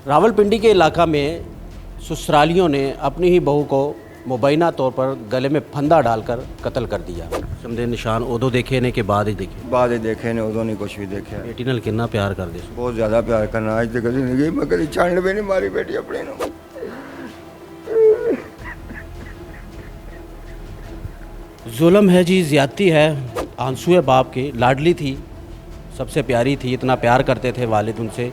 रावलपिंडी के इलाका में ससुरालियों ने अपनी ही बहू को मुबैना तौर पर गले में फंदा डालकर कत्ल कर दिया। समझे निशान उदों देखे ने के बाद ही देखे बाद ही देखे ने उदों नहीं कुछ भी देखा। बेटी नाल कितना प्यार कर दे बहुत ज़्यादा प्यार करना अज तक कभी नहीं गई। मैं कभी छंड भी नहीं मारी बेटी अपने नूं। जुल्म है जी, ज़्यादती है। आंसू है बाप के, लाडली थी, सबसे प्यारी थी, इतना प्यार करते थे वालिद उनसे।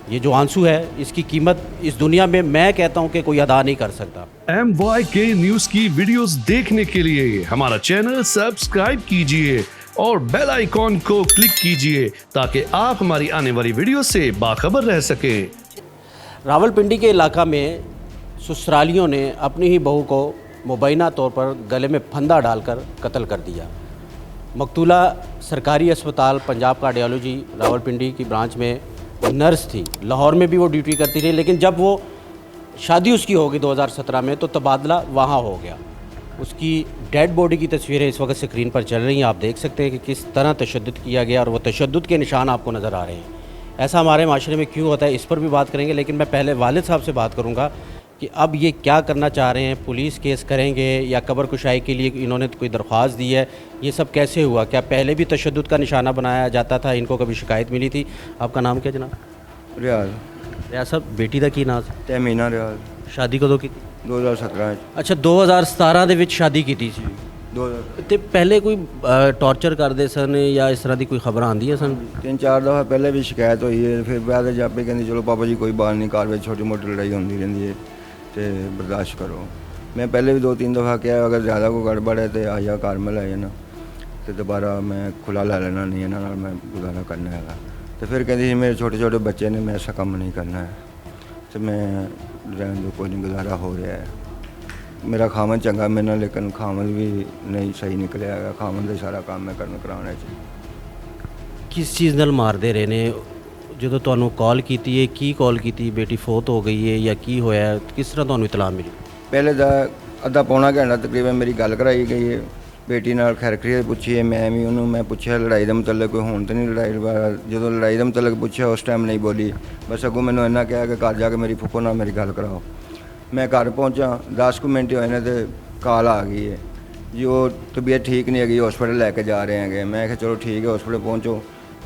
ये जो आंसू है इसकी कीमत इस दुनिया में मैं कहता हूँ कि कोई अदा नहीं कर सकता। MYK न्यूज़ की वीडियोस देखने के लिए हमारा चैनल सब्सक्राइब कीजिए और बेल आइकॉन को क्लिक कीजिए ताकि आप हमारी आने वाली वीडियो से बाखबर रह सकें। रावलपिंडी के इलाका में ससुरालियों ने अपनी ही बहू को मुबैना तौर पर गले में फंदा डालकर कत्ल कर दिया। मकतूला सरकारी अस्पताल पंजाब कार्डियोलॉजी रावलपिंडी की ब्रांच में नर्स थी। लाहौर में भी वो ड्यूटी करती रही, लेकिन जब वो शादी उसकी होगी 2017 में तो तबादला वहाँ हो गया। उसकी डेड बॉडी की तस्वीरें इस वक्त स्क्रीन पर चल रही हैं। आप देख सकते हैं कि किस तरह तशद्दुद किया गया और वो तशद्दुद के निशान आपको नज़र आ रहे हैं। ऐसा हमारे माशरे में क्यों होता है, इस पर भी बात करेंगे, लेकिन मैं पहले वालिद साहब से बात करूँगा कि अब ये क्या करना चाह रहे हैं। पुलिस केस करेंगे या कब्र कुशाई के लिए इन्होंने कोई दरख्वास्त दी है, ये सब कैसे हुआ? क्या पहले भी तशद्दुद का निशाना बनाया जाता था? इनको कभी शिकायत मिली थी? आपका नाम क्या जनाब? रियाज रियाज साहब, बेटी का की नाम? तहमीना रियाज शादी कदों की? 2017 अच्छा, 2017 ਦੇ ਵਿੱਚ शादी की थी। 2000 ਤੇ ਪਹਿਲੇ ਕੋਈ ਟੌਰਚਰ ਕਰਦੇ ਸਨ ਜਾਂ ਇਸ ਤਰ੍ਹਾਂ ਦੀ ਕੋਈ ਖਬਰਾਂ ਆਉਂਦੀਆਂ ਸਨ? 3-4 दफ़ा पहले भी शिकायत हुई है। फिर बाद जापे कहते चलो पापा जी कोई बात नहीं, घर में छोटी मोटी लड़ाई होती रहती है तो बर्दाश्त करो। मैं पहले भी 2-3 दफ़ा किया अगर ज़्यादा कोई गड़बड़ है तो आ जा घर में लै जाना तो दोबारा मैं खुला लै लेना, नहीं इन्होंने मैं गुजारा करना है। तो फिर कहती मेरे छोटे छोटे बच्चे ने, मैं ऐसा काम नहीं करना है तो मैं रहने दो, कोई नहीं, गुजारा हो रहा है। मेरा खामन चंगा मेरे नाल, लेकिन खामन भी नहीं सही निकलिया है। खामन का सारा काम मैं कराने किस चीज़ ਨਾਲ ਮਾਰਦੇ ਰਹੇ ਨੇ? ਜਦੋਂ ਤੁਹਾਨੂੰ ਕਾਲ ਕੀਤੀ ਹੈ, ਕੀ ਕਾਲ ਕੀਤੀ? ਬੇਟੀ ਫੌਤ ਹੋ ਗਈ ਹੈ ਜਾਂ ਕੀ ਹੋਇਆ? ਕਿਸ ਤਰ੍ਹਾਂ ਤੁਹਾਨੂੰ ਇਤਲਾਹ ਮਿਲੀ? पहले तो अद्धा पौना घंटा तकरीबन मेरी गल कराई गई है बेटी नाल। खैरखरीत पूछी है, मैं भी उन्होंने मैं पूछा लड़ाई का मतलब कोई होने तो नहीं लड़ाई। जो लड़ाई का मतलब पूछा उस टाइम नहीं बोली, बस अगों मैंने इन्ना कहा कि घर जाके मेरी फुफो नाल मेरी गल कराओ। मैं घर पहुँचा 10 मिनट होए ने तो कॉल आ गई है जी वो तबीयत ठीक नहीं हैगी, हॉस्पिटल लैके जा रहे हैं। मैं कहा चलो ठीक है हॉस्पिटल पहुँचो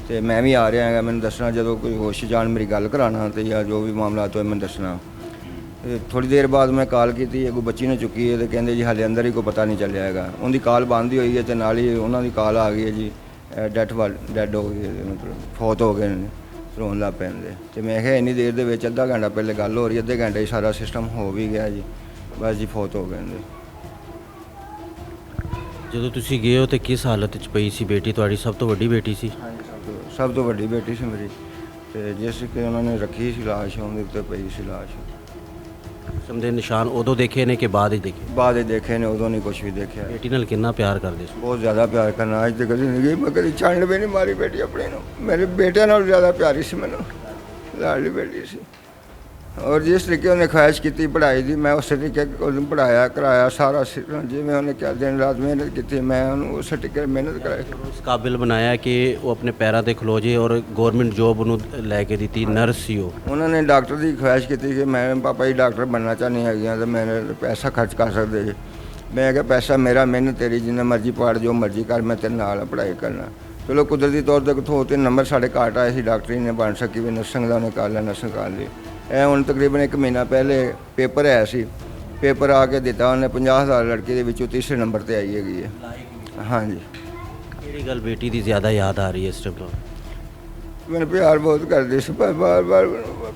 तो मैं भी आ रहा है, मैंने दसना जो कोई होश जान मेरी गल कराना तो या जो भी मामला तो मैं दसना। थोड़ी देर बाद मैं कॉल की कोई बच्ची ने चुकी है तो कहते जी हाले अंदर ही कोई पता नहीं चलिया है। उनकी कॉल बंद ही हुई है तो नाल ही उन्होंने कॉल आ गई है जी डैड हो गई है, मतलब फौत हो गए रोन लग पैंदे। तो मैं क्या इन्नी देर के अद्धा घंटा पहले गल हो रही है, अद्धे घंटे ही सारा सिस्टम हो भी गया जी, बस जी फौत हो गए। ਜਦੋਂ ਤੁਸੀਂ ਗਏ ਹੋ ਤੇ ਕਿਸ ਹਾਲਤ ਵਿੱਚ ਪਈ ਸੀ ਬੇਟੀ ਤੁਹਾਡੀ? ਸਭ ਤੋਂ ਵੱਡੀ ਬੇਟੀ ਸੀ? हाँ जी, सब तो वड्डी बेटी सी मेरी। तो जिस कि उन्होंने रखी सी लाश उनके उत्ते पई सी लाश। ਸਮਝੇ ਨਿਸ਼ਾਨ ਉਦੋਂ ਦੇਖੇ ਨੇ ਕਿ ਬਾਅਦ ਹੀ ਦੇਖੇ? बाद ही देखे ने उदों नहीं कुछ भी देखा। ਬੇਟੀ ਨਾਲ ਕਿੰਨਾ ਪਿਆਰ ਕਰਦੇ ਸੀ? बहुत ज़्यादा प्यार करना अज तक कभी नहीं गई। मैं कभी छंड भी नहीं मारी बेटी अपने नूं। मेरे बेटे नाल ज़्यादा प्यारी सी मैनूं, लाडली बेटी सी। और जिस तरीके उन्हें ख्वाहिश की पढ़ाई की मैं उस तरीके उन्हें पढ़ाया कराया सारा जिवें उन्हें क्या दिन रात मेहनत की मैं उन्होंने उस तरीके मेहनत कराई। ਇਸ ਕਾਬਿਲ ਬਣਾਇਆ ਕਿ ਉਹ ਆਪਣੇ ਪੈਰਾਂ ਤੇ ਖਲੋ ਜੇ ਔਰ ਗਵਰਨਮੈਂਟ ਜੋਬ ਉਹਨੂੰ ਲੈ ਕੇ ਦਿੱਤੀ। ਨਰਸ ਸੀ ਉਹ। उन्होंने डॉक्टर की ख्वाहिश की कि मैं पापा जी डॉक्टर बनना चाहनी है तो मैंने पैसा खर्च कर सकते जी। मैं क्या पैसा मेरा मेहनत तेरी, जिन्ना मर्जी पढ़ जो मर्जी कर, मैं तेरे नाल पढ़ाई करना। चलो कुदरती तौर पर कितों 2-3 नंबर साढ़े घाट आए सी, डॉक्टरी ने बन सकी भी नर्सिंग का उन्हें कर लिया, नर्सिंग कर ली। ਹੁਣ तकरीबन 1 महीना पहले पेपर है सी, पेपर आ के दिता उन्हें 50,000 लड़के के विचों तीसरे नंबर पर आई है। हाँ जी। ਕਿਹੜੀ ਗੱਲ ਬੇਟੀ ਦੀ ਜ਼ਿਆਦਾ ਯਾਦ ਆ ਰਹੀ ਹੈ ਇਸ ਟਾਈਮ? मैंने प्यार बहुत करती सी, पर बार बार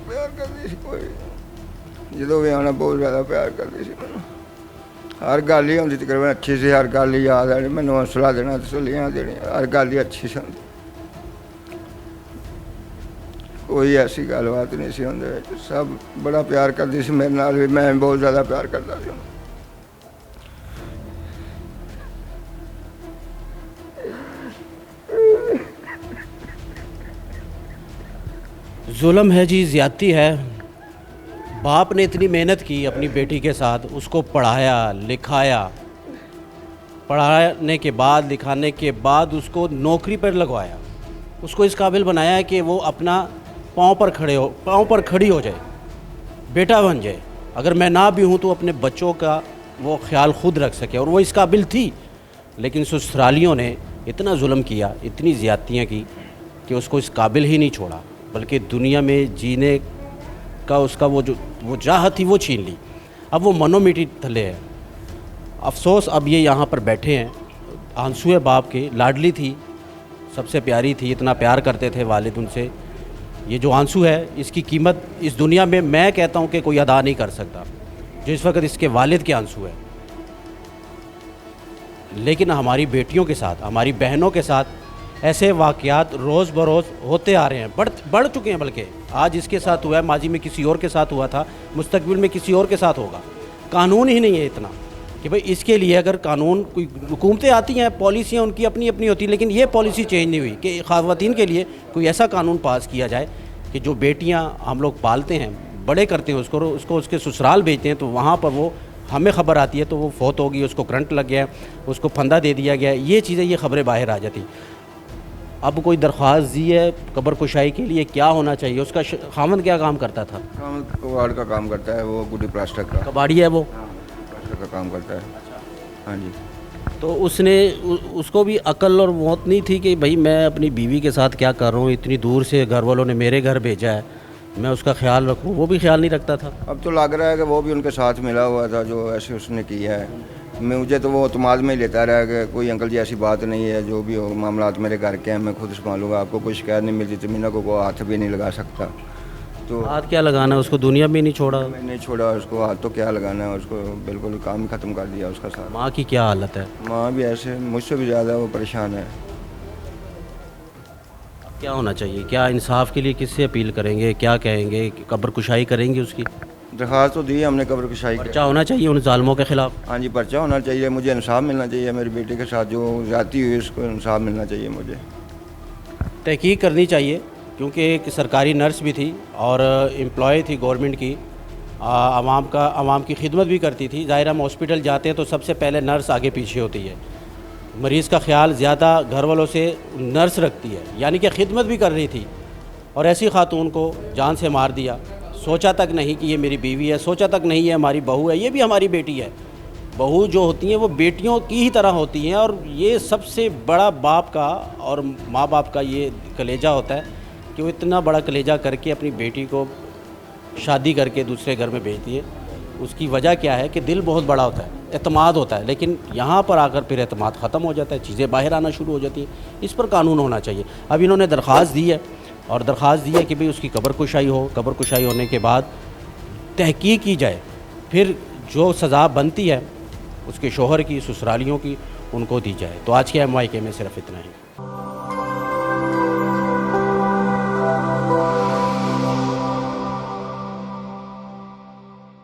प्यार करती सी। कोई जो भी आना बहुत ज़्यादा प्यार करती सी मैनूं। हर गल ही होंदी तकरीबन अच्छी सी, हर गल ही याद आनी, मैनूं हौसला देना, तसल्लियाँ देनी, हर गल ही अच्छी सी। कोई ऐसी गलबात नहीं सी उहदे विच। सब बड़ा प्यार करती सी मेरे नाल भी, मैं बहुत ज़्यादा प्यार करता सी। जुल्म है जी, ज़्यादती है। बाप ने इतनी मेहनत की अपनी बेटी के साथ, उसको पढ़ाया लिखाया, पढ़ाने के बाद लिखाने के बाद उसको नौकरी पर लगवाया, उसको इस काबिल बनाया कि वो अपना पाँव पर खड़ी हो जाए, बेटा बन जाए। अगर मैं ना भी हूँ तो अपने बच्चों का वो ख्याल खुद रख सके, और वो इस काबिल थी। लेकिन ससुरालियों ने इतना जुल्म किया, इतनी ज़्यादतियाँ की कि उसको इस काबिल ही नहीं छोड़ा, बल्कि दुनिया में जीने का उसका वो चाहत थी वो छीन ली। अब वो मनोमिटी थले है। अफसोस अब ये यहाँ पर बैठे हैं, आंसू है बाप के, लाडली थी, सबसे प्यारी थी, इतना प्यार करते थे वालिद उनसे। ये जो आंसू है इसकी कीमत इस दुनिया में मैं कहता हूँ कि कोई अदा नहीं कर सकता, जो इस वक्त इसके वालिद के आंसू है। लेकिन हमारी बेटियों के साथ, हमारी बहनों के साथ ऐसे वाक़यात रोज़ बरोज़ होते आ रहे हैं, बढ़ चुके हैं। बल्कि आज इसके साथ हुआ है, माजी में किसी और के साथ हुआ था, मुस्तकबिल में किसी और के साथ होगा। कानून ही नहीं है इतना कि भाई इसके लिए अगर कानून, कोई हुकूमतें आती हैं, पॉलिसियाँ उनकी अपनी अपनी होती, लेकिन ये पॉलिसी चेंज नहीं हुई कि ख़वातीन के लिए कोई ऐसा कानून पास किया जाए कि जो बेटियाँ हम लोग पालते हैं, बड़े करते हैं, उसको उसके ससुराल भेजते हैं, तो वहाँ पर वो हमें ख़बर आती है तो वो फौत होगी, उसको करंट लग गया, उसको फंदा दे दिया गया, ये चीज़ें, ये ख़बरें बाहर आ जाती। अब कोई दरख्वास्त दी है कब्र कुशाई के लिए, क्या होना चाहिए? उसका खामन क्या काम करता था? कबाड़ का काम करता है वो, गुडी प्लास्टर का कबाड़ी है वो, प्लास्टर का काम करता है। हाँ जी। तो उसको भी अकल और मौत नहीं थी कि भाई मैं अपनी बीवी के साथ क्या कर रहा हूँ, इतनी दूर से घर वालों ने मेरे घर भेजा है, मैं उसका ख्याल रखूँ? वो भी ख्याल नहीं रखता था। अब तो लग रहा है कि वो भी उनके साथ मिला हुआ था, जो ऐसे उसने किया है। मुझे तो वो अतमाद में ही लेता रहा कि कोई अंकल जी ऐसी बात नहीं है, जो भी हो मामलात मेरे घर के हैं, मैं खुद संभालूंगा, आपको कोई शिकायत नहीं मिलती, ज़मीनों को हाथ भी नहीं लगा सकता। तो हाथ क्या लगाना है, उसको दुनिया में नहीं छोड़ा। मैं नहीं छोड़ा उसको, हाथ तो क्या लगाना है उसको, बिल्कुल काम ही ख़त्म कर दिया उसका साथ। माँ की क्या हालत है? माँ भी ऐसे, मुझसे भी ज़्यादा वो परेशान है। क्या होना चाहिए? क्या इंसाफ के लिए किससे अपील करेंगे, क्या कहेंगे? कब्र कुशाई करेंगे उसकी? दरख्वास्त तो दी हमने कब्र कुशाई की। पर्चा होना चाहिए उन जालिमों के ख़िलाफ़। हाँ जी, पर्चा होना चाहिए, मुझे इंसाफ मिलना चाहिए। मेरी बेटी के साथ जो ज़्यादती हुई उसको इंसाफ मिलना चाहिए मुझे। तहकीक करनी चाहिए, क्योंकि एक सरकारी नर्स भी थी और एम्प्लॉय थी गवर्नमेंट की, आवाम की खिदमत भी करती थी। ज़ाहिर हम हॉस्पिटल जाते हैं तो सबसे पहले नर्स आगे पीछे होती है, मरीज़ का ख्याल ज़्यादा घर वालों से नर्स रखती है, यानी कि खिदमत भी कर रही थी। और ऐसी खातून को जान से मार दिया। सोचा तक नहीं कि ये मेरी बीवी है, सोचा तक नहीं है हमारी बहू है, ये भी हमारी बेटी है। बहू जो होती हैं वो बेटियों की ही तरह होती हैं, और ये सबसे बड़ा बाप का और माँ बाप का ये कलेजा होता है कि वो इतना बड़ा कलेजा करके अपनी बेटी को शादी करके दूसरे घर में भेजती है। उसकी वजह क्या है कि दिल बहुत बड़ा होता है, एतमाद होता है, लेकिन यहाँ पर आकर फिर एतमाद ख़त्म हो जाता है, चीज़ें बाहर आना शुरू हो जाती हैं। इस पर कानून होना चाहिए। अब इन्होंने दरख्वास्त दी है, और दरख्वास्त दी है कि भाई उसकी कब्र कुशाई हो, कब्र कुशाई होने के बाद तहकीक की जाए, फिर जो सज़ा बनती है उसके शोहर की, ससुरालियों की, उनको दी जाए। तो आज के MYK में सिर्फ इतना ही।